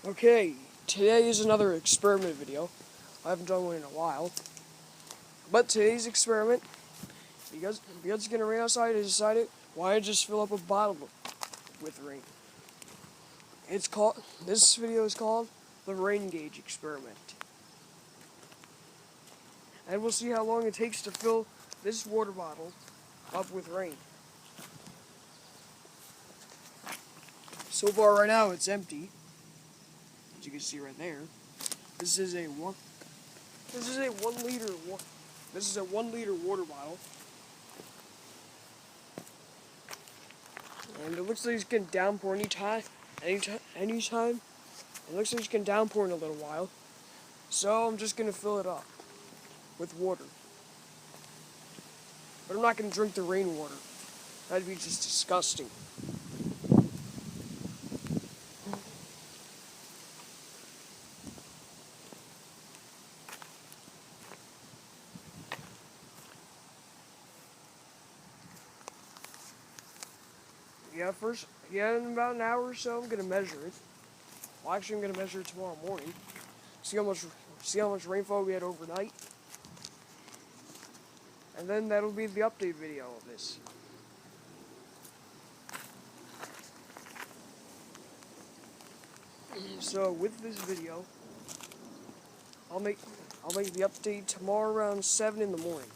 Okay, today is another experiment video. I haven't done one in a while. But today's experiment, because it's gonna rain outside, I decided why not just fill up a bottle with rain. This video is called the rain gauge experiment. And we'll see how long it takes to fill this water bottle up with rain. So far right now it's empty. As you can see right there. This is a 1 liter water bottle. And it looks like it's gonna downpour anytime. It looks like it's gonna downpour in a little while. So I'm just gonna fill it up with water. But I'm not gonna drink the rainwater. That'd be just disgusting. In about an hour or so, I'm gonna measure it. Well, actually, I'm gonna measure it tomorrow morning. See how much rainfall we had overnight, and then that'll be the update video of this. So with this video, I'll make the update tomorrow around 7 in the morning.